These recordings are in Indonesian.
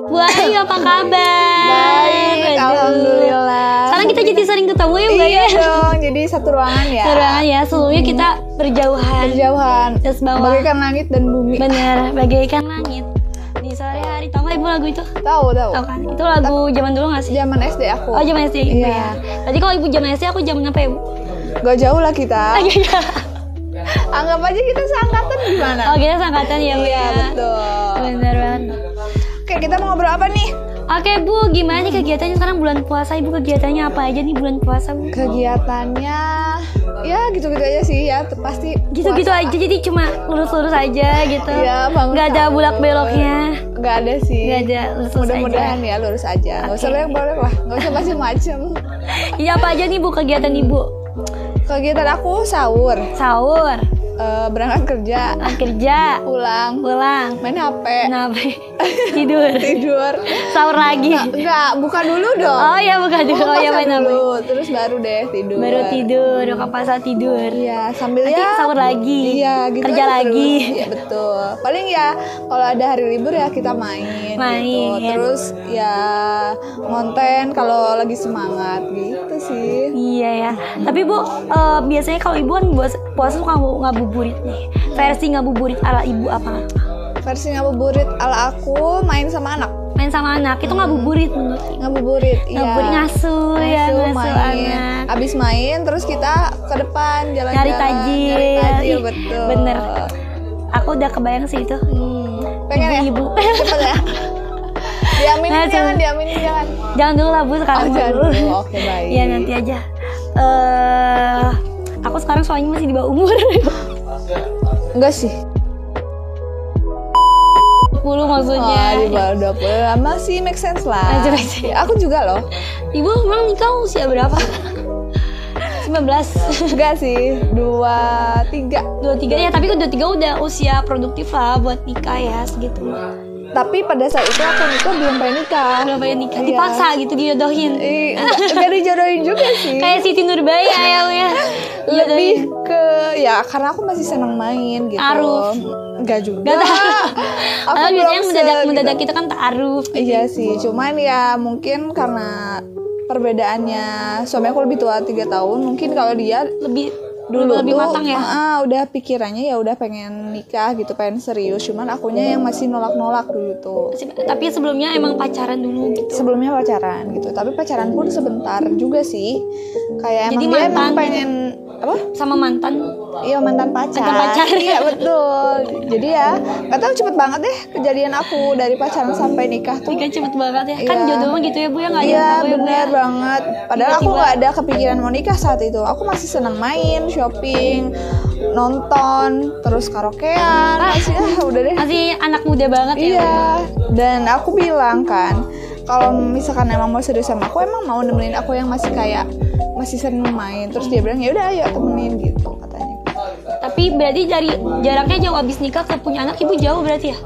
Bu Ayu apa kabar? Baik, alhamdulillah. Sekarang kita jadi sering ketemu ya, Bu Ayu? Iya dong, jadi satu ruangan ya. Satu ruangan ya, sebelumnya kita berjauhan. Terus bawah. bagaikan langit dan bumi. Bener, bagaikan langit di sore hari. Tahu nggak Ibu lagu itu? Tahu. Tahu kan? Itu lagu zaman dulu nggak sih? Zaman SD aku. Oh, zaman SD Ibu Iya. ya. Tadi kalau Ibu zaman SD, aku zaman apa ya, Bu? Gak jauh lah kita. Iya. Anggap aja kita seangkatan gimana? Oh, kita seangkatan ya, Bu Iya, ya. betul. Bener banget. Oke, kita mau ngobrol apa nih? Oke Bu, gimana nih kegiatannya sekarang bulan puasa? Ibu kegiatannya apa aja nih bulan puasa, Bu? Kegiatannya ya gitu-gitu aja sih ya, pasti Gitu-gitu puasa. aja, jadi cuma lurus-lurus aja gitu. Iya, bangun Nggak ada sahur. bulak-beloknya. Nggak ada sih. Nggak ada, lurus-lurus Mudah-mudahan aja. ya lurus aja. Nggak usah Oke. boleh lah. Nggak usah macem-macem. Iya, apa aja nih Bu kegiatan Ibu? Kegiatan aku sahur, Sahur, berangkat kerja, kerja, pulang, main HP, kenapa? Tidur, tidur. sahur lagi. Enggak, buka dulu dong. Oh ya, bukan dulu. Oh ya, Puasa main apa? dulu, terus baru deh tidur. Baru tidur, udah puasa tidur. Iya, sambil Nanti ya sahur lagi. Iya, gitu Kerja aja lagi. terus. Iya, betul. Paling ya kalau ada hari libur ya kita main. Main. Gitu. Terus ya ngonten kalau lagi semangat gitu sih. Iya ya. Tapi Bu, biasanya kalau Ibu kan puasa suka ngabuburit nih. Versi ngabuburit ala Ibu apa? Versi ngabuburit ala aku main sama anak. Main sama anak itu ngabuburit menurut Ibu. Ngabuburit, iya. Ngabuburit ngasuh ya, ngasuh main. anak. Abis main terus kita ke depan jalan-jalan. Nyari tajil. Nyari tajil, Ih, betul. bener. Aku udah kebayang sih itu. Pengen Ibu-ibu. ya? Cepet ya? Diaminin Nah, jangan, coba. diaminin jangan. Jangan dulu lah Bu, sekarang Oh, jangan dulu. dulu. Oke, baik. Iya, nanti aja. Aku sekarang soalnya masih di bawah umur. Enggak sih. 10 maksudnya. Oh, di bawah 20 masih make sense lah. Masih make sense. Ya, aku juga loh. Ibu emang nikah usia berapa? 19. Enggak sih, 23. 23 ya, tapi 23 udah usia produktif lah buat nikah ya segitu. Tapi pada saat itu aku nikah belum pengen nikah. Belum pengen nikah, Iya. dipaksa gitu dijodohin. Enggak dijodohin juga sih. Kayak Siti Nurbaya ya. Lebih ke ya karena aku masih senang main gitu. Ta'aruf. Enggak juga. Gak tahu. Aku Kalau biasanya belum mendadak gitu. kita kan ta'aruf. Iya sih, cuman ya mungkin karena perbedaannya suami aku lebih tua 3 tahun, mungkin kalau dia Lebih dulu lebih tuh, matang ya. udah pikirannya ya udah pengen nikah gitu, pengen serius, cuman akunya yang masih nolak-nolak dulu tuh. Tapi sebelumnya emang pacaran dulu gitu. Sebelumnya pacaran gitu, tapi pacaran pun sebentar juga sih, kayak Jadi emang dia emang mantan pengen apa? Sama mantan. Iya, mantan pacar. Mantan pacar. Iya, betul. Jadi ya nggak tahu, cepet banget deh kejadian aku dari pacaran sampai nikah tuh. Nikah cepet banget ya. Kan Iya. jodoh mah gitu ya Bu ya, nggak ada Iya, yang tahu ya, Bu, bener ya. banget. Padahal aku Tiba-tiba. nggak ada kepikiran mau nikah saat itu. Aku masih senang main, shopping, nonton, terus karaokean. Masih udah deh. Masih anak muda banget ya. Iya. Dan aku bilang kan, kalau misalkan emang mau serius sama aku, emang mau nemenin aku yang masih kayak masih sering main. Terus dia bilang ya udah ayo temenin gitu katanya. Tapi berarti dari jaraknya jauh, abis nikah ke punya anak Ibu jauh berarti ya?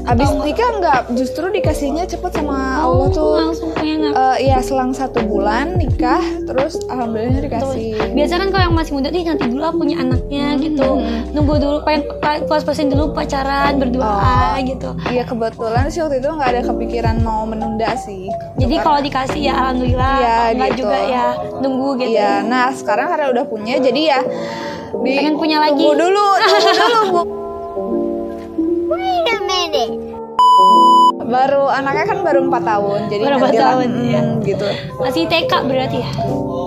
Abis nikah enggak, justru dikasihnya cepet sama Allah tuh. Langsung punya anak. Iya, selang 1 bulan nikah, terus alhamdulillah dikasih. Biasa kan kalau yang masih muda nih nanti dulu punya anaknya gitu. Nunggu dulu, pengen puas-puasin dulu pacaran, berdoa gitu. Iya, kebetulan sih waktu itu nggak ada kepikiran mau menunda sih. Jadi kalau dikasih ya alhamdulillah, Iya, enggak gitu. juga ya nunggu gitu. Iya, nah sekarang karena udah punya, jadi ya Pengen punya lagi. Tunggu dulu Bu. Wait a minute. Baru anaknya kan baru 4 tahun, jadi Baru 4 nanti lah, tahun, iya. gitu. Masih TK berarti ya?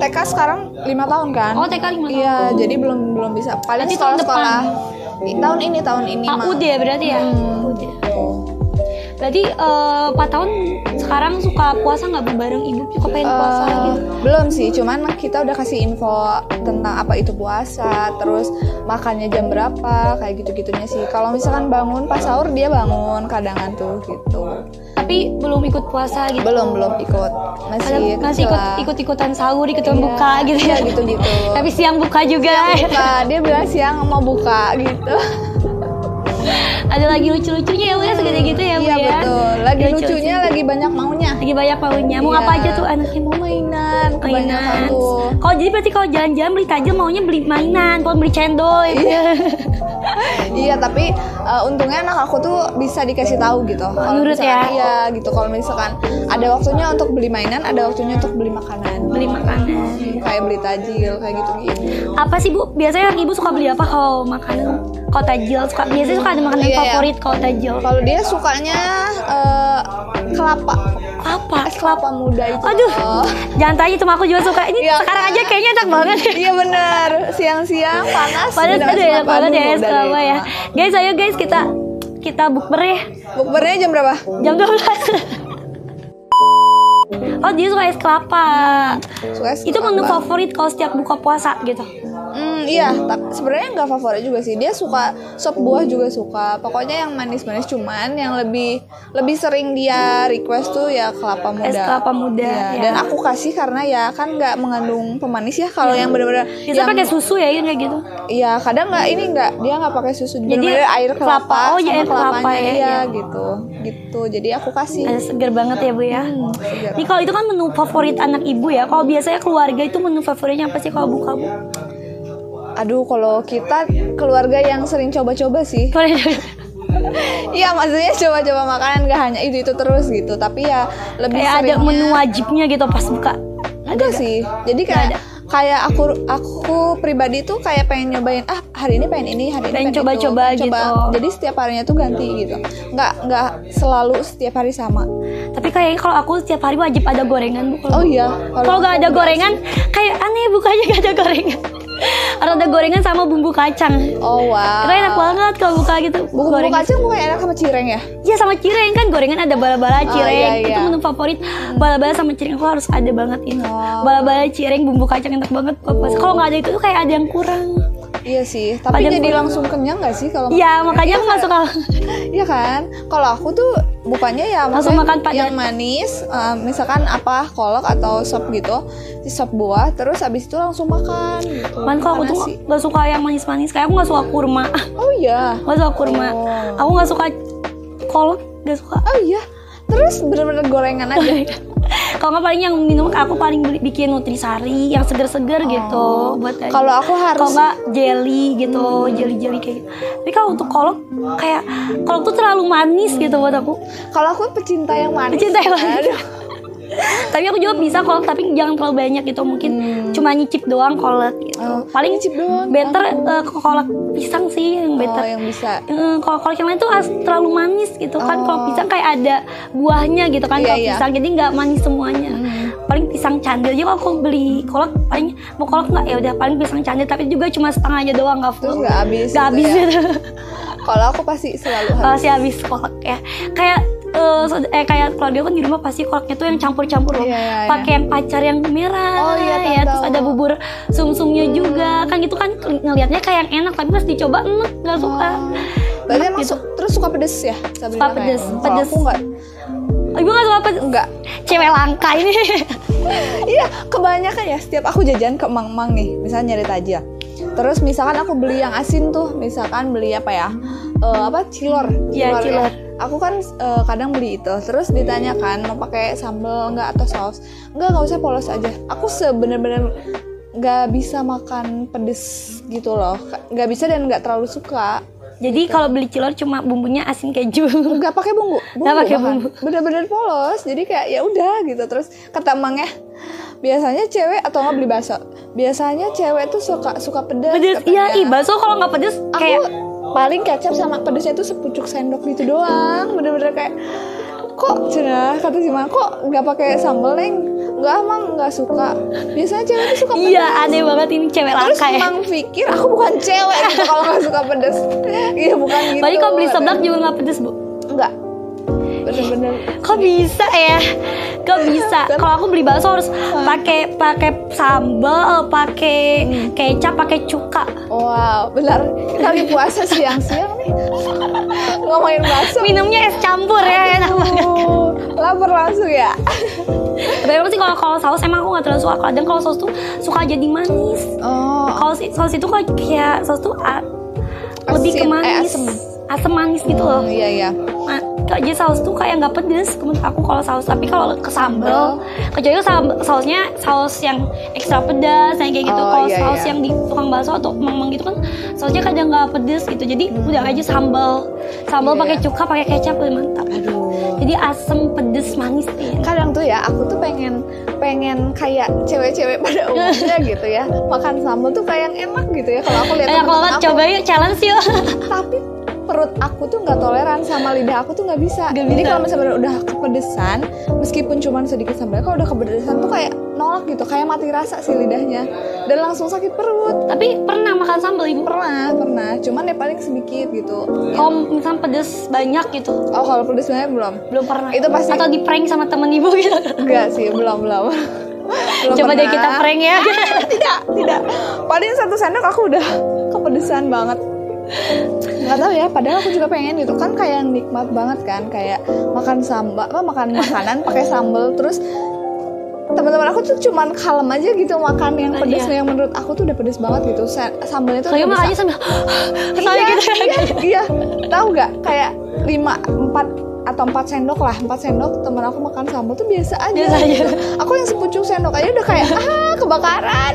TK sekarang 5 tahun kan? Oh, TK 5 tahun. Iya, jadi belum bisa. Paling Nanti tahun sekolah. Tahun ini Ah, mah. udah berarti ya? Udah. Berarti 4 tahun sekarang suka puasa nggak bareng Ibu? Suka pengen puasa gitu? Belum sih, cuman kita udah kasih info tentang apa itu puasa, terus makannya jam berapa, kayak gitu-gitunya sih. Kalau misalkan bangun pas sahur, dia bangun kadangan tuh gitu. Tapi belum ikut puasa gitu? Belum ikut, masih kecil lah. ikut-ikutan sahur, ikutan Iya, buka gitu ya? iya, gitu-gitu. Tapi siang buka juga. Buka, dia bilang siang mau buka gitu. Ada lagi lucu-lucunya ya Bu ya, segede gitu ya Bu Iya, ya? betul. Lagi lucunya, lagi banyak maunya. Lagi banyak maunya. Mau Iya. apa aja tuh anaknya? Mau mainan, kebanyakan Mainan. tuh. Kalau jadi berarti kalau jalan-jalan beli takjil maunya beli mainan, kalau beli cendol ya Bu ya? Iya, tapi untungnya anak aku tuh bisa dikasih tahu gitu. Kalau Nurut misalkan, ya? Iya gitu. Kalau misalkan ada waktunya untuk beli mainan, ada waktunya untuk beli makanan. Beli makanan. Kayak beli tajil kayak gitu-gitu. Apa sih Bu? Biasanya ibu suka beli apa kalau makanan? Kalau tajil biasanya suka ada makanan Iya, iya. favorit kalau tajil. Kalau dia sukanya kelapa. Apa? Es kelapa muda itu. Aduh, loh. jangan tanya itu, aku juga suka. Ini Iya, sekarang kan? aja kayaknya enak banget. Iya bener. Siang-siang panas. Padahal minum es aduh enak kelapa. banget ya Aduh, es udah kelapa deh ya. itu mah. Guys, ayo guys kita bukber ya. Bukbernya jam berapa? Jam 12. Oh, dia suka es kelapa. Suka es Itu menu kelapa. favorit kalau setiap buka puasa gitu. Iya, tapi sebenarnya nggak favorit juga sih. Dia suka sop buah juga suka. Pokoknya yang manis-manis, cuman yang lebih sering dia request tuh ya kelapa muda. Es kelapa muda, Iya, ya. Dan aku kasih karena ya kan nggak mengandung pemanis ya. Kalau yang benar-benar Biasa pakai susu ya, kayak gitu. Iya, kadang dia nggak pakai susu. Jadi, Benar-benar air kelapa. kelapa. Oh, iya, sama air kelapa kelapanya, ya, iya, iya. gitu. Jadi aku kasih. Ada seger banget ya Bu ya. Segar. Ini kalau itu kan menu favorit anak ibu ya. Kalau biasanya keluarga itu menu favoritnya apa sih kalau buka Bu? Aduh, kalau kita keluarga yang sering coba-coba sih. Iya, maksudnya coba-coba makanan gak hanya itu terus gitu, tapi ya lebih Kayak ada seringnya menu wajibnya gitu pas buka. enggak sih. Jadi kayak aku pribadi tuh kayak pengen nyobain hari ini pengen ini, hari ini Pengen pengen coba-coba itu. gitu. Jadi setiap harinya tuh ganti gitu. Nggak selalu setiap hari sama. Tapi kayaknya kalau aku setiap hari wajib ada gorengan Bu. Oh iya. Kalau nggak ada gorengan, kayak aneh bukanya nggak ada gorengan. Harus ada gorengan sama bumbu kacang. Oh wow. Karena enak banget kalau buka gitu. Bumbu kacang bukan enak sama cireng ya? Iya, sama cireng kan, gorengan ada bala-bala cireng. iya, Itu iya. menu favorit. Bala-bala sama cireng aku harus ada banget itu. Oh. Bala-bala cireng bumbu kacang enak banget. Kalau nggak ada itu tuh kayak ada yang kurang. Iya sih. Tapi Padahal jadi kurang. langsung kenyang nggak sih kalau? Iya, makanya aku nggak suka. Iya kan? Kalau aku tuh bukannya ya Langsung maksudnya makan padat. yang manis, misalkan kolak atau sop gitu, sop buah, terus habis itu langsung makan gitu. Man, kalau aku Makan tuh nasi. nggak suka yang manis-manis. Kayak aku nggak suka kurma. Oh iya. Nggak suka kurma. Oh. Aku nggak suka kolak, nggak suka. Oh iya. Terus bener-bener gorengan aja. Kalau nggak paling yang minum aku paling bikin nutrisari yang seger-seger gitu buat aja. Kalau aku harus- kalau nggak jelly gitu, jelly kayak gitu. Tapi kalau untuk kolak kayak kolak tuh terlalu manis gitu buat aku. Kalau aku pecinta yang manis. Pecinta yang manis. Aduh. Tapi aku juga bisa kolak, tapi jangan terlalu banyak gitu. Mungkin cuma nyicip doang kolak gitu. Oh, Paling nyicip doang. better kolak pisang sih yang better. Oh, yang bisa. Kalau kolak yang lain tuh terlalu manis gitu kan. Kalau pisang kayak ada buahnya gitu kan. Iya, Kalau iya. pisang jadi nggak manis semuanya. Paling pisang candil aja kalau aku beli kolak, paling mau kolak nggak ya udah paling pisang candil, tapi juga cuma setengah aja doang, nggak full. Terus nggak habis Nggak gitu habis ya? gitu. Kalau aku pasti selalu Kalau habis. sih habis kolak ya. Kayak keluarga kan di rumah pasti kolaknya tuh yang campur-campur loh. Iya, iya, iya. Pakai yang pacar yang merah. Oh, iya, tahu, ya, terus tahu. ada bubur sumsumnya juga. Kan gitu kan ngelihatnya kayak yang enak, tapi pas dicoba enak, nggak suka. Berarti Enak emang gitu. terus suka pedes ya? Suka pedes, Kalau pedes. aku nggak. Oh, ibu nggak suka pedes? Enggak. Cewek langka ini. Iya, kebanyakan ya setiap aku jajan ke mang-mang nih, misalnya nyari tajil. Terus misalkan aku beli yang asin tuh, misalkan beli apa ya? Cilor. Iya, cilor. Aku kan kadang beli itu. Terus ditanyakan mau pakai sambal enggak atau saus? Enggak usah, polos aja. Aku sebener-bener nggak bisa makan pedes gitu loh. Nggak bisa dan nggak terlalu suka. Jadi kalau beli cilor cuma bumbunya asin keju. Nggak pakai bumbu, Nggak pakai bahkan. bumbu. Bener-bener polos. Jadi kayak ya udah gitu. Terus kata emangnya biasanya cewek atau nggak beli bakso. Biasanya cewek tuh suka pedas. Pedes, katanya. iya, bakso kalau nggak pedes Aku kayak paling kecap sama pedesnya tuh sepucuk sendok gitu doang. Bener-bener kayak kok cina kata si Mak, kok nggak pakai sambal neng? Nggak, emang nggak suka. Biasanya cewek tuh suka pedas. iya, aneh banget ini cewek Terus langka ya. emang pikir aku bukan cewek gitu kalau nggak suka pedas. Iya bukan gitu. Paling kalau beli seblak juga nggak pedes, Bu. enggak. Bener-bener. Kok bisa ya? Kok bisa? Kalau aku beli bakso harus pakai sambal, pakai kecap, pakai cuka. Wow, benar. Kali puasa siang-siang nih ngomongin bakso. Minumnya es campur ya, enak banget. Lapar langsung ya. Tapi emang sih kalau saus emang aku nggak terlalu suka. Kadang kalau saus tuh suka jadi manis. Oh, Kalau saus itu kayak saus tuh lebih ke Asin, manis. asem. Asam manis gitu loh. Iya. Jadi saus tuh kayak nggak pedes menurut aku kalau saus. Tapi kalau ke sambal, kecuali sausnya saus yang ekstra pedas, yang kayak gitu. Kalau saus yang di tukang bakso atau mang gitu kan, sausnya kadang nggak pedes gitu. Jadi udah aja sambal pakai cuka, pakai kecap, lebih mantap. Jadi asem, pedes, manis deh. Kadang tuh ya, aku tuh pengen kayak cewek-cewek pada umumnya gitu ya, makan sambal tuh kayak yang enak gitu ya. Kalau aku lihat teman-teman aku, coba yuk challenge yuk. Tapi perut aku tuh nggak toleran sama lidah aku tuh nggak bisa. Jadi kalau misalnya udah kepedesan, meskipun cuma sedikit sambal, kalau udah kepedesan tuh kayak nolak gitu, kayak mati rasa sih lidahnya dan langsung sakit perut. Tapi pernah makan sambal ibu? Pernah, cuman ya paling sedikit gitu. Kalau misalnya pedes banyak gitu? Oh, kalau pedes banyak belum pernah. Itu pasti. Atau di prank sama temen ibu gitu? Enggak sih, belum coba deh kita prank ya. Tidak. Paling 1 sendok aku udah kepedesan banget. Nggak tahu ya, padahal aku juga pengen gitu kan, kayak nikmat banget kan, kayak makan makan makanan pakai sambal. Terus teman-teman aku tuh cuman kalem aja gitu makan yang pedes, yang menurut aku tuh udah pedes banget gitu. Sambalnya tuh kayak makan aja sambil iya. Tahu nggak, kayak 4 sendok lah, 4 sendok teman aku makan sambal tuh biasa aja. Aku yang sepucuk sendok aja udah kayak kebakaran.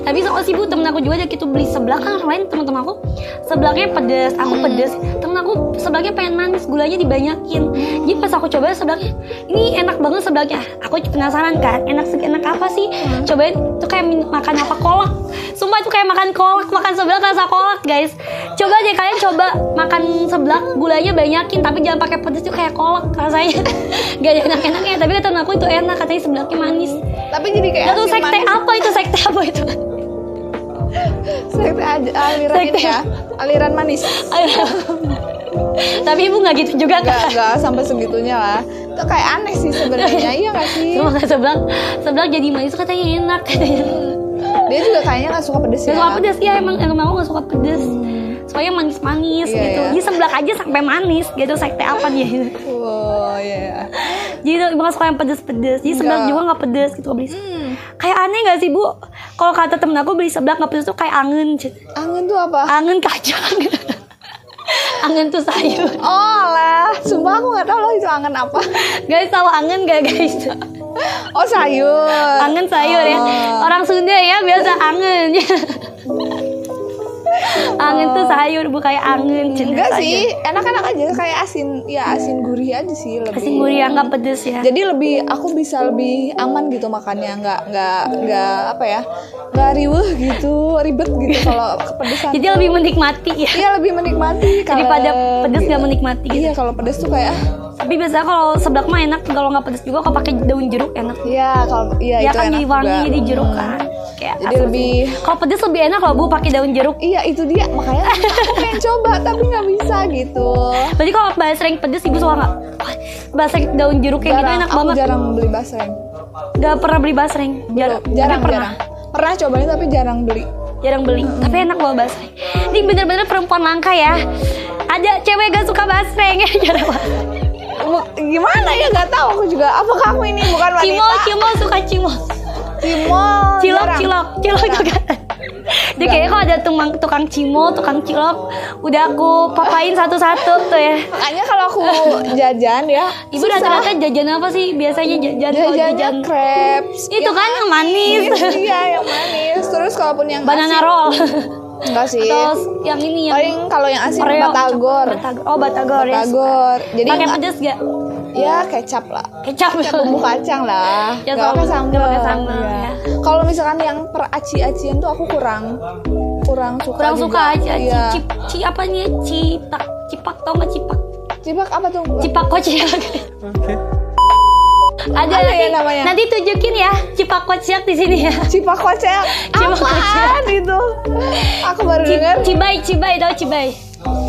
Tapi soal sih bu, temen aku juga ada gitu beli seblak kan, lain temen-temen aku seblaknya pedes, aku pedes, temen aku seblaknya pengen manis, gulanya dibanyakin. Jadi pas aku coba seblaknya, ini enak banget seblaknya. Aku penasaran kan, enak apa sih? Cobain tuh kayak makan apa, kolak. Sumpah itu kayak makan kolak, makan seblak rasa kolak guys. Coba deh kalian coba makan seblak, gulanya banyakin tapi jangan pakai pedes tuh kayak kolak rasanya. Gak ada enak-enaknya, tapi kata aku itu enak, katanya seblaknya manis. Tapi jadi kayak itu sekte apa itu? Sekte aliran sekte. Ini ya, aliran manis. Tapi ibu nggak gitu juga kan? Nggak sampai segitunya lah. Itu kayak aneh sih sebenarnya. Iya nggak sih? Cuma seblak jadi manis katanya enak. Dia juga kayaknya nggak suka pedes ya. Nggak suka pedes ya, emang aku nggak suka pedes. Soalnya manis-manis gitu. Jadi seblak aja sampai manis gitu. Sekte apa dia? Oh iya. Jadi nggak suka yang pedes-pedes. Jadi seblak juga nggak pedes gitu beli. Kayak aneh nggak sih bu? Kalau kata temen aku beli seblak nggak pedes tuh kayak angen. Angen tuh apa? Angen kacang. Angen tuh sayur. Oh lah, sumpah aku nggak tahu loh itu angen apa. Guys, tahu angen gak guys? Oh sayur. Angen sayur ya. Orang Sunda ya biasa angen. Angin tuh sayur, bu, kayak angin. Enggak sih, enak-enak aja, kayak asin gurih aja sih, lebih asin gurih yang nggak pedes ya. Jadi aku bisa lebih aman gitu makannya, nggak apa ya, nggak riweh gitu, ribet gitu kalau kepedesan. Jadi lebih menikmati ya. Iya, lebih menikmati daripada pedes nggak menikmati gitu. Iya, kalau pedes tuh kayak tapi biasanya kalau seblak mah enak kalau nggak pedes juga, kalau pakai daun jeruk enak. Iya, kalau ya itu kan enak jadi wangi juga. jadi jeruk kan. Kayak jadi lebih kalau pedes lebih enak loh bu pakai daun jeruk. Iya, itu dia, makanya aku pengen coba tapi nggak bisa gitu. Berarti kalau basreng pedes ibu suka nggak? Basreng daun jeruk kayak gitu enak banget. Aku jarang beli basreng. Gak pernah beli basreng. Jarang. Pernah cobain tapi jarang beli. Tapi enak loh basreng. Ini bener-bener perempuan langka ya. Ada cewek gak suka basreng ya. Gimana ya, nggak tahu aku juga. Apakah aku ini bukan wanita? Cimo suka cimo. Cilok juga. Dia kayaknya kalau ada tukang cimo, tukang cilok, udah aku papain satu-satu tuh ya. Makanya kalau aku jajan ya, ibu rata-rata jajan apa sih biasanya? Jajan crepes. Itu kan yang manis. Iya, yang manis. Terus kalaupun yang banana roll. Enggak sih. Atau yang ini yang paling kalau yang asin Oreo, batagor. Oh, batagor ya. Jadi pakai pedes gak? Ya kecap lah. Kecap bumbu kacang lah. Ya, gak pakai sambal. Ya. Kalau misalkan yang per aci-acian tuh aku kurang suka aja. Iya. Apa nih? Cipak tau nggak cipak? Cipak apa tuh? Cipak kocak. Oke. Ada ya namanya. Nanti tunjukin ya cipak kocak di sini ya. Cipak kocak. Apaan itu? Aku baru dengar. Cibai tau cibai?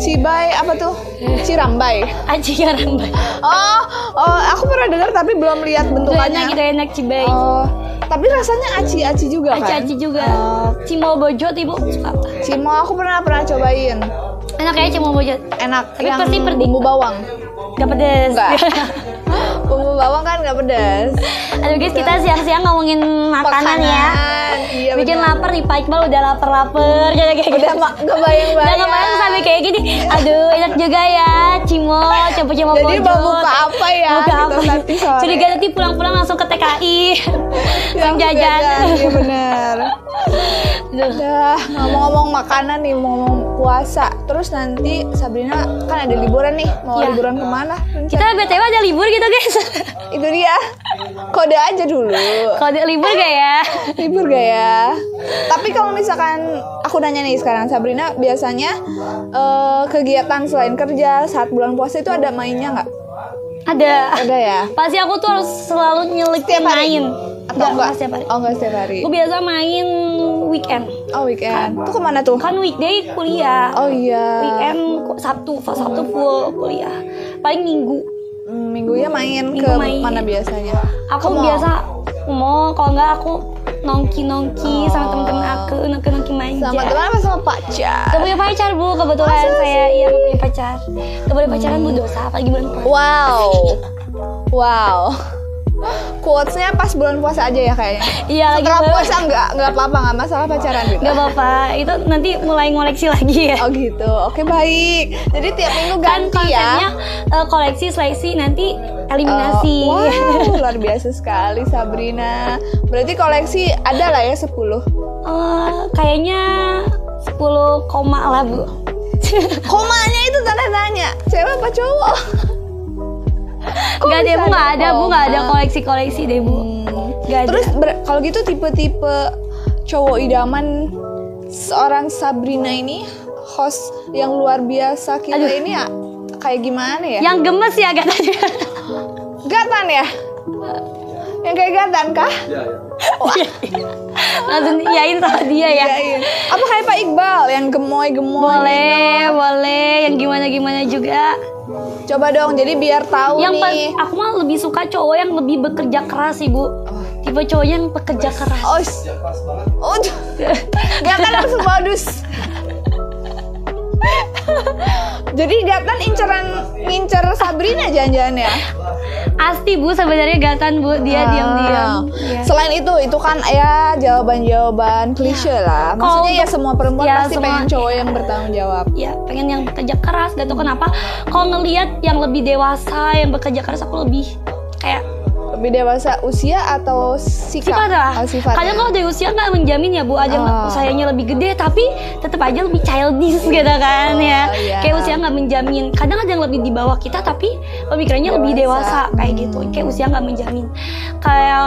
Cibai apa tuh? Cirambai. Cirambai. Oh, aku pernah dengar tapi belum lihat bentukannya. Itu enak cibai. Oh, tapi rasanya aci-aci juga kan? Aci-aci juga. Cimo bojot ibu suka? Cimo aku pernah cobain. Enak ya cimo bojot. Enak. Tapi yang pasti bumbu bawang. Gak pedes. Enggak. Bumbu bawang kan nggak pedas. Aduh guys, kita siang-siang ngomongin makanan ya. Iya, Bikin benar. lapar nih Pak Iqbal, udah lapar-lapar kayak gitu. Udah kebayang-bayang. Udah kebayang sampai kayak gini. Aduh, enak juga ya. Cimo, coba-coba Jadi mau buka apa ya? Buka gitu apa? nanti sore. Curiga nanti pulang-pulang langsung ke TKI. Yang jajan. Iya bener. Aduh. Udah ngomong-ngomong makanan nih, ngomong puasa. Terus nanti Sabrina kan ada liburan nih. Mau Iya. liburan kemana? Kita BTW ada libur gitu guys. Itu dia. Kode aja dulu. Kalau ada libur gak ya? Libur gak ya? Tapi kalau misalkan aku nanya nih sekarang, Sabrina biasanya kegiatan selain kerja saat bulan puasa itu ada mainnya nggak? Ada. Ada ya? Pasti aku tuh harus selalu nyelipin Setiap hari? main. Atau enggak? setiap hari. Oh enggak setiap hari. Aku biasa main weekend. Oh weekend. Tuh kemana tuh? Kan weekday kuliah. Oh iya. Weekend Sabtu full kuliah. Paling Minggu. Minggunya main Minggu ke main. mana biasanya? Aku Ke mall? biasa mau, kalau enggak aku nongki sama temen-temen aku, nongki manja. Sama teman apa sama pacar? Gak punya pacar bu, kebetulan saya iya gak punya pacar. Gak boleh pacaran bu, dosa apalagi bulan puasa. Wow. Quotes-nya pas bulan puasa aja ya kayaknya. Iya lagi Setelah banget. puasa nggak apa-apa, nggak masalah pacaran gitu. Gak apa-apa, itu nanti mulai ngoleksi lagi ya. Oh gitu. Oke baik. Jadi tiap minggu Kan ganti konsepnya ya. koleksi, seleksi, nanti eliminasi. Wow, luar biasa sekali Sabrina. Berarti koleksi ada lah ya 10. Kayaknya 10 koma lah bu. Komanya itu tanda tanya. Cewek apa cowok? Kok Gak deh bisa bu, gak ada bu, gak ada koma? koleksi-koleksi deh bu. Gak ada. Terus kalau gitu tipe-tipe cowok idaman seorang Sabrina ini, host yang luar biasa kita Aduh. ini ya kayak gimana ya? Yang gemes ya katanya. Gatan ya? Yang kayak Gatan kah? Langsung iyain sama dia ya. Iyain. Apa kayak Pak Iqbal yang gemoy-gemoy? Boleh, yang gimana-gimana juga. Coba dong, jadi biar tahu Yang nih. aku mah lebih suka cowok yang lebih bekerja keras sih bu. Tipe cowok yang pekerja keras. Oh, Gatan harus modus. Jadi Gatan ngincer Sabrina jangan-jangan ya? Asti bu, sebenarnya Gatan bu, dia diam-diam. Iya. Selain itu kan ya jawaban-jawaban klise lah. Maksudnya ya semua perempuan ya, pasti semua- pengen cowok yang bertanggung jawab. Ya pengen yang bekerja keras, gak tau kenapa. Kalau ngelihat yang lebih dewasa, yang bekerja keras, aku lebih kayak Lebih dewasa usia atau sikap? sifat lah. Oh, sifat. Kadang kalau dari usia nggak menjamin ya bu, aja sayanya lebih gede, tapi tetap aja lebih childish gitu kan ya. iya. Kayak usia nggak menjamin. Kadang ada yang lebih di bawah kita, tapi pemikirannya lebih dewasa kayak gitu. Kayak usia nggak menjamin. Kayak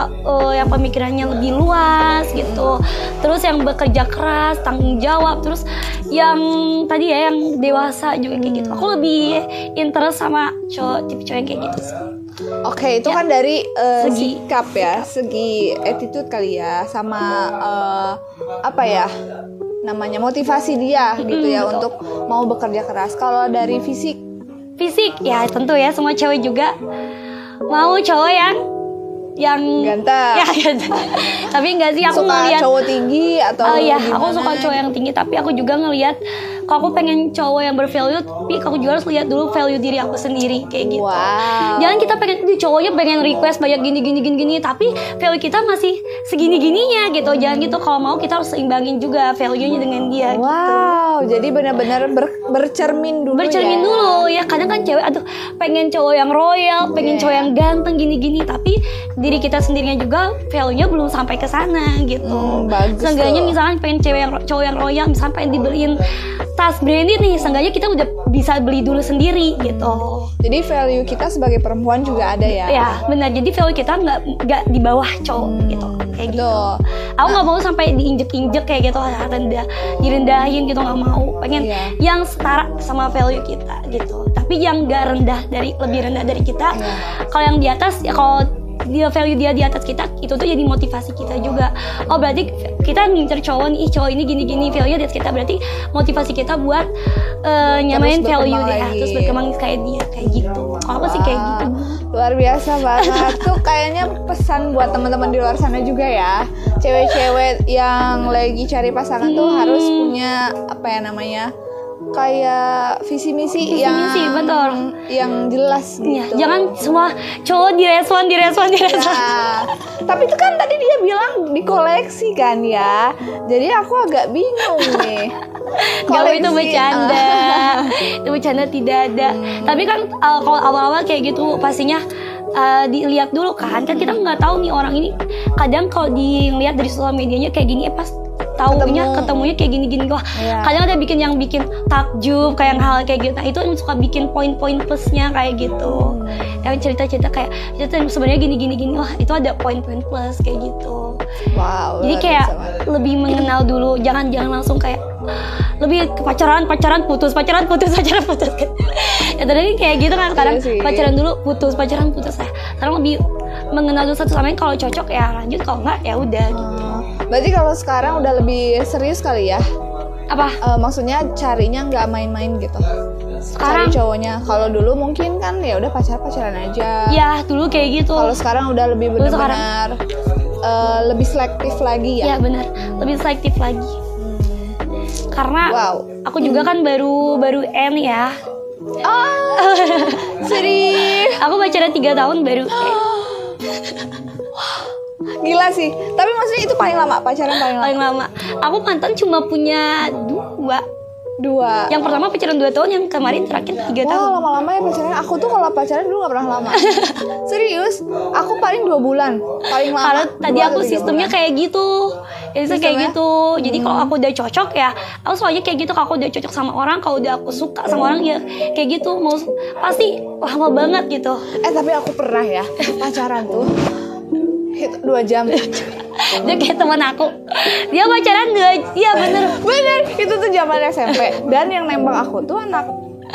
yang pemikirannya lebih luas gitu. Terus yang bekerja keras, tanggung jawab. Terus yang tadi ya yang dewasa juga kayak gitu. Aku lebih interest sama tipe cowok yang kayak gitu sih. Oke, itu Ya. kan dari Segi- sikap ya, segi attitude kali ya, sama apa ya namanya motivasi dia gitu ya betul. untuk mau bekerja keras. Kalau dari fisik, Fisik ya tentu ya, semua cewek juga mau cowok yang ganteng. ya gitu. Tapi enggak sih, aku suka ngelihat cowok tinggi atau oh iya, gimana? aku suka cowok yang tinggi, tapi aku juga ngelihat kalau aku pengen cowok yang bervalue, tapi aku juga harus lihat dulu value diri aku sendiri kayak gitu. Wow. Jangan kita pengen cowoknya pengen request banyak gini, tapi value kita masih segini-gininya gitu. Jangan gitu, kalau mau kita harus seimbangin juga value-nya dengan dia. Wow, jadi benar-benar bercermin dulu. Bercermin ya. dulu ya. Kadang kan cewek aduh pengen cowok yang royal, pengen Yeah. cowok yang ganteng gini-gini, tapi diri kita sendirinya juga value-nya belum sampai ke sana gitu. Bagus Seenggaknya tuh. misalnya pengen cowok yang royal, misalnya pengen dibeliin tas branded nih, seenggaknya kita udah bisa beli dulu sendiri gitu. Jadi value kita sebagai perempuan juga ada ya. Ya benar, jadi value kita nggak di bawah cowok gitu kayak gitu. Betul. Aku nggak mau sampai diinjek-injek kayak gitu, direndahin gitu, nggak mau. Pengen Iya. yang setara sama value kita gitu. Tapi yang nggak lebih rendah dari kita. Iya. Kalau yang di atas ya, kalau dia value dia di atas kita, itu tuh jadi motivasi kita juga. Oh berarti kita ngincer cowok nih, cowok ini gini-gini, value di atas kita, berarti motivasi kita buat nyamain value berkembang dia, lagi. terus berkembang kayak dia kayak gitu. Kalau aku sih kayak gitu. Luar biasa banget. Tuh kayaknya pesan buat teman-teman di luar sana juga ya. Cewek-cewek yang lagi cari pasangan tuh harus punya apa ya namanya? kayak visi misi yang betul. yang jelas Iya, gitu. jangan semua cowok direspon. Nah, tapi itu kan tadi dia bilang dikoleksi kan ya. Jadi aku agak bingung nih. Kalau itu bercanda, itu bercanda tidak ada. Tapi kan kalau awal-awal kayak gitu pastinya dilihat dulu kan kita nggak tahu nih orang ini. Kadang kalau dilihat dari sosial medianya kayak gini, pas ketemunya kayak gini-gini wah. Iya. Kadang ada yang bikin takjub kayak hal kayak gitu. Nah, itu suka bikin poin-poin plusnya kayak gitu. Yang cerita-cerita kayak itu sebenarnya gini wah itu ada poin-poin plus kayak gitu. Wow. Jadi kayak lebih mengenal dulu, jangan langsung kayak lebih ke pacaran putus. Ya tadi kayak gitu kan sekarang Iya sih. pacaran dulu putus ya. Sekarang lebih mengenal dulu satu sama lain, kalau cocok ya lanjut, kalau enggak ya udah gitu. Berarti kalau sekarang udah lebih serius kali ya? Apa? Maksudnya carinya nggak main-main gitu. Sekarang Cari cowoknya. Kalau dulu mungkin kan ya udah pacaran aja. ya dulu kayak gitu. Kalau sekarang udah lebih Dulu benar-benar lebih selektif lagi ya. Ya benar, lebih selektif lagi. Karena Wow. aku juga kan baru end ya. Sedih. Aku pacaran 3 tahun baru end. Gila sih. Tapi maksudnya itu paling lama, pacaran paling lama. Paling lama. Aku mantan cuma punya 2. 2. Yang pertama pacaran 2 tahun, yang kemarin terakhir 3 tahun. Wah, lama-lama ya pacaran. Aku tuh kalau pacaran dulu gak pernah lama. Serius, aku paling 2 bulan. Paling lama. Karena tadi 2 aku atau 3 sistemnya bulan. kayak gitu. Jadi kayak Sistemnya? gitu. Jadi kalau aku udah cocok ya, aku soalnya kayak gitu. Kalau aku udah cocok sama orang, kalau udah aku suka sama orang ya kayak gitu. Mau pasti lama banget gitu. Tapi aku pernah ya pacaran tuh 2 jam. Dia kayak teman aku. Dia pacaran 2, iya bener. Bener, itu tuh zaman SMP. Dan yang nembak aku tuh anak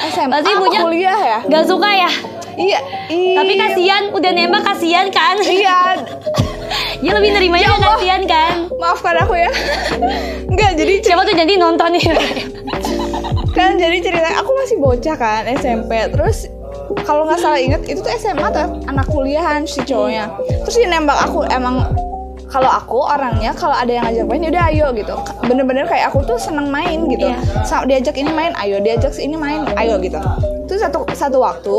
SMA Pasti apa ibunya kuliah ya. Gak suka ya. Iya. Tapi kasihan, udah nembak kasihan kan. Iya. Dia lebih nerimanya Ya gak Allah. kasihan kan. Maafkan aku ya. Enggak, jadi Siapa tuh jadi nonton nih. kan jadi cerita aku masih bocah kan SMP. Terus kalau nggak salah inget itu tuh SMA atau anak kuliahan si cowoknya. Terus dia nembak aku. Emang kalau aku orangnya kalau ada yang ngajak main yaudah ayo gitu. Bener-bener kayak aku tuh seneng main gitu. Iya. Diajak ini main ayo, diajak ini main ayo gitu. Terus satu waktu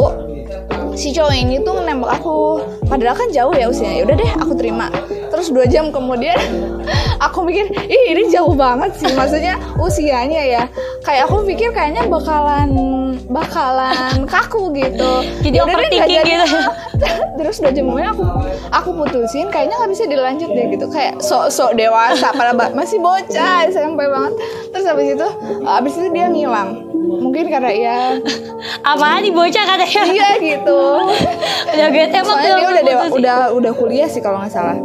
si cowok ini tuh nembak aku, padahal kan jauh ya usianya. Yaudah deh aku terima. Terus 2 jam kemudian aku mikir ini jauh banget sih, maksudnya usianya ya. Kayak aku pikir kayaknya bakalan kaku gitu. Jadi Yaudah deh, nggak overthinking jadi. gitu. Terus 2 jam kemudian aku putusin, kayaknya nggak bisa dilanjut deh gitu. Kayak sok dewasa, padahal masih bocah SMP banget. Terus abis itu dia ngilang. Mungkin karena ya Apaan nih bocah katanya. iya gitu. Udah gede emang Soalnya dia belum putus sih. udah kuliah sih kalau nggak salah.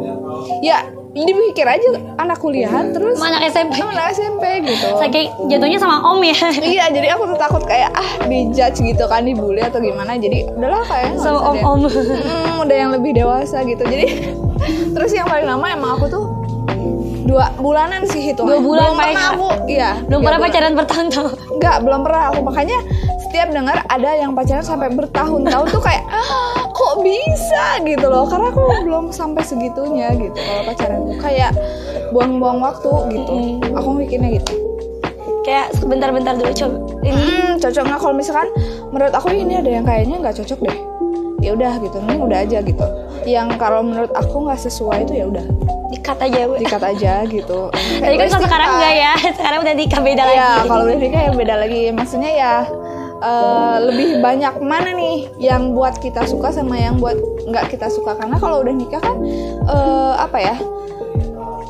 Ya, ini pikir aja anak kuliahan terus Sama anak SMP. sama anak SMP gitu. Saking jatuhnya sama om ya. Iya, jadi aku tuh takut kayak dijudge gitu kan, dibully atau gimana. Jadi udahlah kayaknya nggak Sama usah deh. om-om. Udah yang lebih dewasa gitu. Jadi terus yang paling lama emang aku tuh 2 bulanan sih hitungan. 2 bulan belum pernah pacaran. aku, iya. Belum 3 pernah bulan. pacaran bertahun-tahun. Enggak, belum pernah aku. Makanya setiap dengar ada yang pacaran sampai bertahun-tahun tuh kayak kok bisa gitu loh. Karena aku belum sampai segitunya gitu. Kalau pacaran tuh kayak buang-buang waktu gitu. Aku mikirnya gitu. Kayak sebentar-bentar dulu coba. Ini Cocok nggak? Kalau misalkan menurut aku ini ada yang kayaknya nggak cocok deh. Ya udah gitu, ini udah aja gitu. Yang kalau menurut aku nggak sesuai itu ya udah dikat aja gue. dikat aja gitu. Tapi kan kalau sekarang enggak ya. Sekarang udah nikah beda Iya, lagi. kalau udah nikah ya beda lagi. Maksudnya ya lebih banyak mana nih yang buat kita suka sama yang buat nggak kita suka. Karena kalau udah nikah kan apa ya,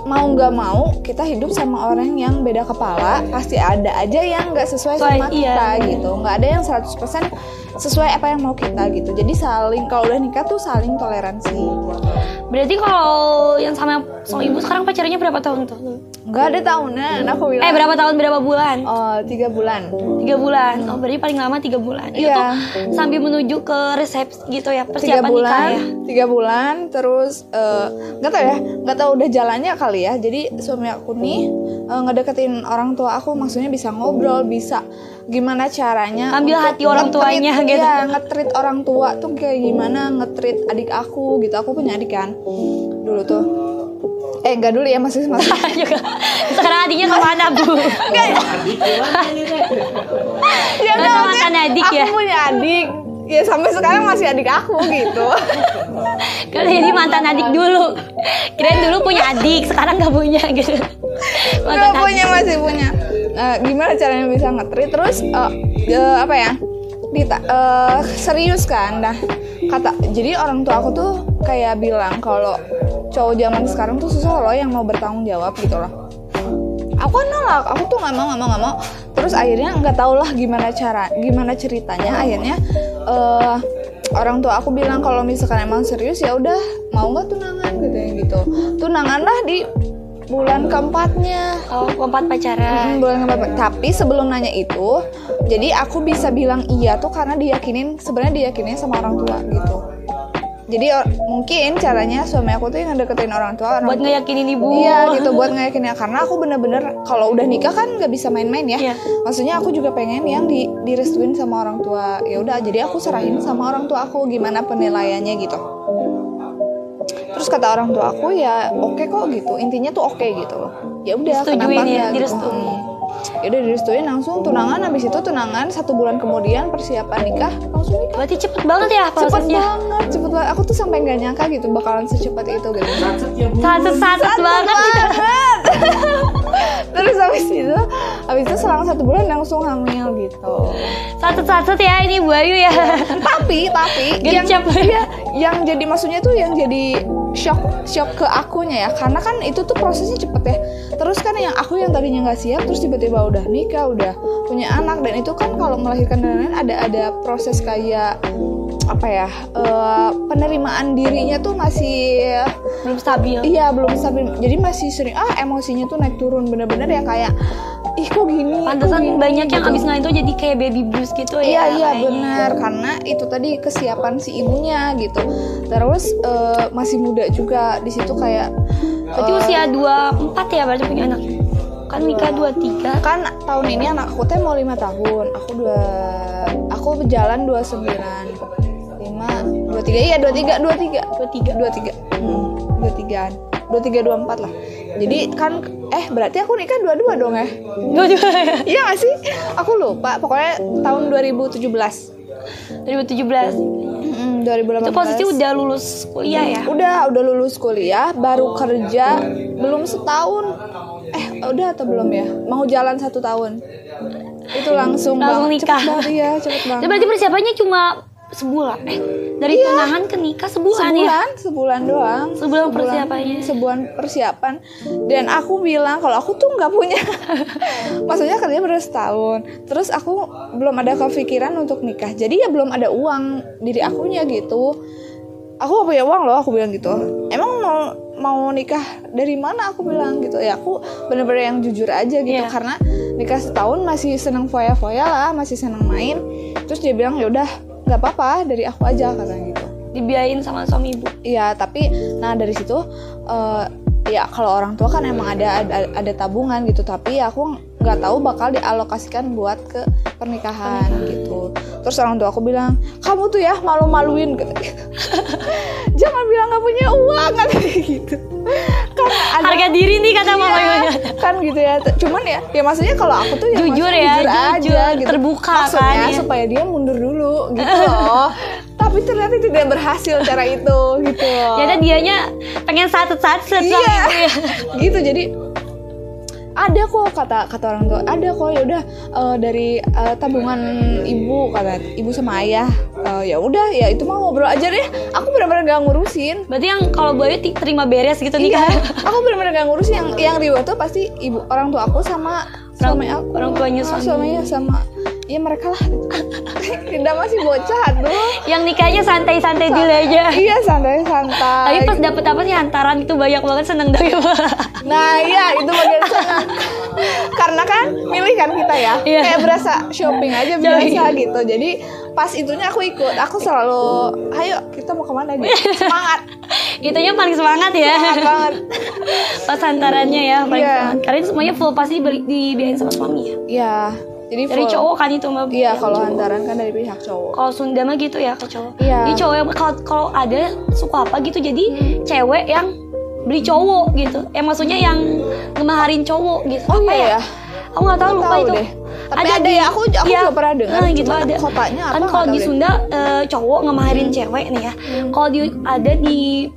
mau nggak mau kita hidup sama orang yang beda kepala, pasti ada aja yang nggak sesuai sama kita gitu. Nggak ada yang 100% sesuai apa yang mau kita gitu. Jadi saling, kalau udah nikah tuh saling toleransi. Berarti kalau yang sama ibu sekarang pacarnya berapa tahun tuh? Nggak ada tahunan, aku bilang. Berapa tahun berapa bulan? 3 bulan. 3 bulan. Oh, berarti paling lama 3 bulan. Itu Iya. tuh sambil menuju ke resepsi gitu ya, 3 persiapan bulan, nikah ya. 3 bulan, terus nggak tahu ya, nggak tahu udah jalannya kali ya. Jadi suami aku nih ngedeketin orang tua aku, maksudnya bisa ngobrol, bisa gimana caranya Ambil untuk hati orang nge-treat, tuanya gitu. ya, nge-treat orang tua tuh kayak gimana, nge-treat adik aku gitu. Aku punya adik kan dulu tuh. Enggak dulu ya, masih Juga. Sekarang adiknya kemana bu? Ya Masa udah, mantan maksudnya adik aku ya? punya adik. Ya sampai sekarang masih adik aku gitu. Kalau jadi mantan adik dulu. Kirain dulu punya adik, sekarang nggak punya gitu. Gak punya, masih punya. Gimana caranya bisa nge-treat? Terus apa ya? Serius kan. Nah, jadi orang tua aku tuh kayak bilang kalau cowok zaman sekarang tuh susah loh yang mau bertanggung jawab gitu loh. Aku nolak, aku tuh nggak mau. Terus akhirnya nggak tau lah gimana ceritanya. Akhirnya orang tua aku bilang kalau misalkan emang serius ya udah mau nggak tunangan gitu. Tunangan lah di bulan keempatnya. Oh, keempat pacaran. Bulan keempat. Tapi sebelum nanya itu, jadi aku bisa bilang iya tuh karena sebenarnya diyakinin sama orang tua gitu. Jadi mungkin caranya suami aku tuh yang deketin orang tua Buat ngeyakinin ibu. Iya gitu, buat ngeyakinin, karena aku bener-bener kalau udah nikah kan nggak bisa main-main ya. Iya. Maksudnya aku juga pengen yang direstuin sama orang tua. Ya udah, jadi aku serahin sama orang tua aku gimana penilaiannya gitu. Terus kata orang tua aku ya oke kok gitu, intinya tuh oke gitu. Ya udah, kenapa Disetujuin ya, enggak direstuin. Ya udah direstuin, langsung tunangan. Habis itu tunangan 1 bulan kemudian persiapan nikah, langsung nikah. Berarti cepet banget ya Cepet prosesnya. banget. Aku tuh sampai nggak nyangka gitu bakalan secepat itu gitu. Satset banget gitu. Terus habis itu selang 1 bulan langsung hamil gitu. Satset ya ini Bu Ayu ya. Tapi Gercep. yang jadi maksudnya tuh yang jadi shock ke akunya ya, karena kan itu tuh prosesnya cepet ya. Terus kan yang tadinya nggak siap, terus tiba-tiba udah nikah, udah punya anak, dan itu kan kalau melahirkan dan lain-lain ada proses kayak apa ya, penerimaan dirinya tuh masih Belum stabil. iya belum stabil, jadi masih sering emosinya tuh naik turun, bener-bener ya kayak ih kok gini. Pantesan banyak yang gitu. abis ngelain tuh jadi kayak baby blues gitu Iya ya. benar, karena itu tadi kesiapan si ibunya gitu. Terus masih muda juga di situ kayak. Berarti usia 24 ya berarti punya anak. Kan nikah 23. Kan tahun ini anak aku teh mau 5 tahun. Aku berjalan 29. 5 23 iya 23. 23-an. 23-24 lah. Jadi kan berarti aku nikah 22 dong ya. Iya gak sih? Aku lupa. Pokoknya tahun 2017. 2018. Itu posisi udah lulus kuliah ya? Udah lulus kuliah, baru kerja belum setahun. Udah atau belum ya? Mau jalan 1 tahun. Itu langsung nikah. Cepet banget. Itu berarti persiapannya cuma sebulan. Dari tunangan ke nikah sebulan ya? Sebulan doang. Sebulan persiapannya. Sebulan persiapan. Dan aku bilang kalau aku tuh nggak punya. Maksudnya kerja baru setahun. Terus aku belum ada kepikiran untuk nikah. Jadi ya belum ada uang diri akunya gitu. Aku gak punya uang loh, aku bilang gitu. Emang mau nikah dari mana, aku bilang gitu. Ya aku bener-bener yang jujur aja gitu. Yeah. Karena nikah setahun masih seneng foya-foya lah, masih seneng main. Terus dia bilang ya udah nggak apa-apa dari aku aja, katanya gitu. Dibiayain sama suami ibu. Iya, tapi dari situ ya kalau orang tua kan emang ada tabungan gitu, tapi ya aku nggak tahu bakal dialokasikan buat ke pernikahan gitu. Terus orang tua aku bilang, kamu tuh ya malu-maluin gitu. Jangan bilang nggak punya uang kan gitu. Kan Harga diri nih kata mama ibu. kan gitu ya. Cuman ya maksudnya kalau aku tuh ya Jujur aja gitu. terbuka Maksudnya kan ya. supaya dia mundur dulu gitu loh. Tapi ternyata tidak berhasil cara itu gitu. Jadi dianya pengen satset Iya. ya. Gitu, jadi ada kok kata orang tua, ada kok, ya udah dari tabungan ibu, kata ibu sama ayah. Ya udah, ya itu mah ngobrol aja deh. Aku benar-benar gak ngurusin. Berarti yang kalau Bu Ayu terima beres gitu nih Iya, kan. aku benar-benar gak ngurusin. Yang ribet tuh pasti ibu, orang tua aku sama suami aku. Orang tuanya Suaminya sama ya mereka lah. Tidak, masih bocah tuh. Yang nikahnya santai-santai dulu aja. Iya, santai-santai. Tapi pas dapet apa sih hantaran itu banyak banget, seneng dong ya. Nah iya, itu bagian senang. Karena kan milih kan kita ya. Iya. Kayak berasa shopping aja biasa gitu. Jadi pas itunya aku ikut. Aku selalu, ayo kita mau kemana gitu. Semangat. Itunya paling semangat ya. Semangat banget. Pas hantarannya ya paling Iya. semangat. Karena itu semuanya full pasti dibiayain sama suami ya. Iya. Jadi Dari full. cowok kan itu mah. Iya, yang kalau cowok. hantaran kan dari pihak cowok. Kalau Sunda mah gitu ya ke cowok. Iya. Jadi cowok yang kalau ada suka apa gitu, jadi cewek yang beli cowok gitu. Maksudnya yang ngemaharin cowok gitu. Oh Apa iya ya? ya. Aku nggak tahu, lupa itu. Deh. Tapi ada ya, aku juga pernah dengar. Gitu ada. Kotanya apa? Kan kalau di Sunda cowok ngemaharin cewek nih ya. Kalau ada di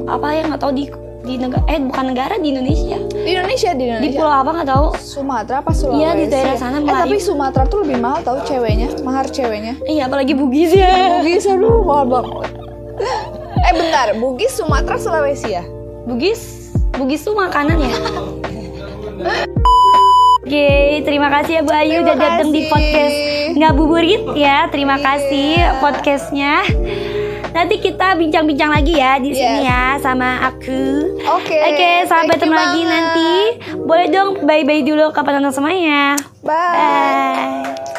apa ya nggak tahu di negara bukan negara di Indonesia. Di Indonesia. Di pulau apa nggak tahu. Sumatera apa Sulawesi? Iya di daerah sana. Tapi Sumatera tuh lebih mahal tahu ceweknya, mahar ceweknya. Iya apalagi Bugis ya. Bugis aduh mahal banget. Bentar, Bugis Sumatera Sulawesi ya? Bugis tuh makanan ya. Oke, terima kasih ya Bu Ayu udah datang di podcast Ngabuburit ya. Terima kasih podcastnya. Nanti kita bincang-bincang lagi ya di sini ya sama aku. Oke, sampai ketemu lagi nanti. Boleh dong bye-bye dulu ke penonton semuanya. Bye.